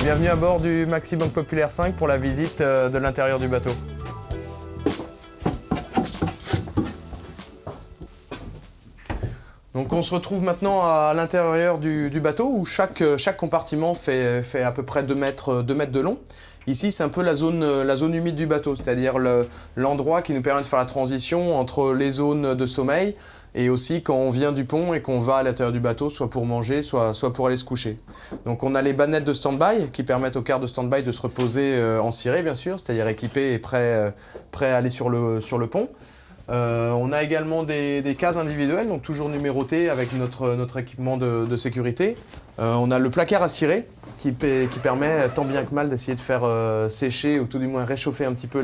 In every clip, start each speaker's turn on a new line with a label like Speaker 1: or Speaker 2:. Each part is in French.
Speaker 1: Bienvenue à bord du Maxi Banque Populaire 5 pour la visite de l'intérieur du bateau. Donc on se retrouve maintenant à l'intérieur du bateau où chaque compartiment fait à peu près 2 mètres de long. Ici c'est un peu la zone humide du bateau, c'est-à-dire l'endroit qui nous permet de faire la transition entre les zones de sommeil et aussi quand on vient du pont et qu'on va à l'intérieur du bateau, soit pour manger, soit pour aller se coucher. Donc on a les bannettes de stand-by qui permettent au quart de stand-by de se reposer en ciré bien sûr, c'est-à-dire équipé et prêt à aller sur le pont. On a également des cases individuelles, donc toujours numérotées avec notre équipement de sécurité. On a le placard à cirer qui permet tant bien que mal d'essayer de faire sécher ou tout du moins réchauffer un petit peu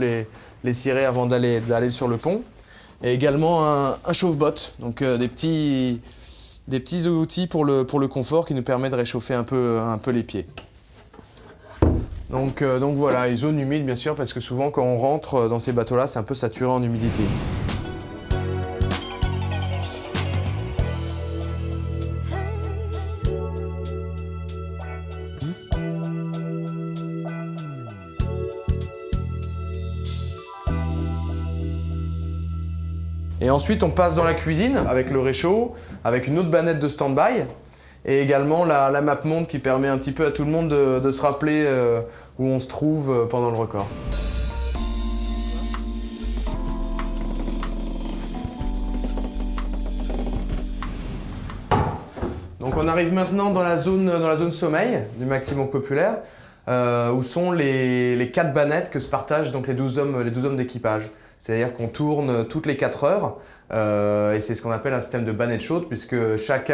Speaker 1: les cirés avant d'aller sur le pont. Et également un chauffe-bottes, donc des petits outils pour le confort qui nous permet de réchauffer un peu les pieds. Donc voilà, une zone humide bien sûr parce que souvent quand on rentre dans ces bateaux-là, c'est un peu saturé en humidité. Et ensuite, on passe dans la cuisine avec le réchaud, avec une autre bannette de stand-by et également la map monde qui permet un petit peu à tout le monde de se rappeler où on se trouve pendant le record. Donc on arrive maintenant dans la zone sommeil du Maxi Banque Populaire. Où sont les 4 bannettes que se partagent donc les 12 hommes d'équipage. C'est-à-dire qu'on tourne toutes les 4 heures et c'est ce qu'on appelle un système de bannette chaude puisque chaque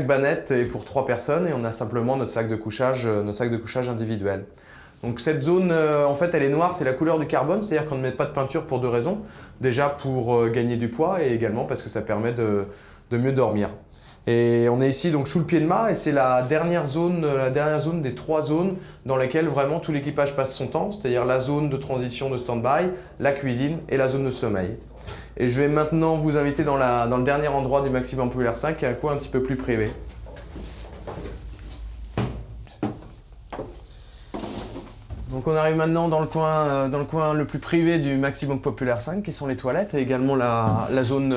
Speaker 1: bannette est pour 3 personnes et on a simplement notre sac de couchage individuel. Donc cette zone, en fait, elle est noire, c'est la couleur du carbone, c'est-à-dire qu'on ne met pas de peinture pour 2 raisons. Déjà pour gagner du poids et également parce que ça permet de mieux dormir. Et on est ici donc sous le pied de mât et c'est la dernière zone des 3 zones dans lesquelles vraiment tout l'équipage passe son temps, c'est-à-dire la zone de transition de stand-by, la cuisine et la zone de sommeil. Et je vais maintenant vous inviter dans le dernier endroit du Maxi Banque Populaire 5 qui est un coin un petit peu plus privé. Donc on arrive maintenant dans le coin le plus privé du Maxi Banque Populaire 5 qui sont les toilettes et également la zone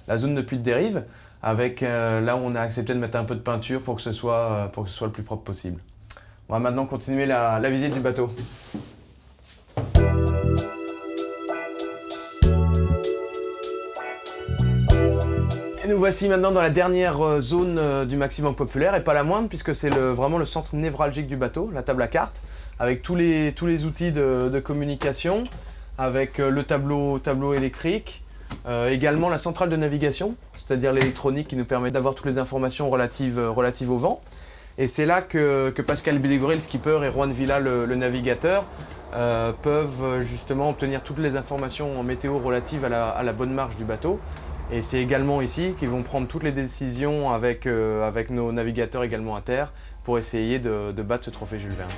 Speaker 1: de puits de dérive. Avec là où on a accepté de mettre un peu de peinture pour que ce soit le plus propre possible. On va maintenant continuer la visite du bateau. Et nous voici maintenant dans la dernière zone du Maxi Banque Populaire, et pas la moindre puisque c'est vraiment le centre névralgique du bateau, la table à cartes, avec tous les outils de communication, avec le tableau électrique, également la centrale de navigation, c'est-à-dire l'électronique qui nous permet d'avoir toutes les informations relatives au vent. Et c'est là que Pascal Belligoré, le skipper, et Juan Villa, le navigateur, peuvent justement obtenir toutes les informations en météo relatives à la bonne marche du bateau. Et c'est également ici qu'ils vont prendre toutes les décisions avec nos navigateurs également à terre pour essayer de battre ce trophée Jules Verne.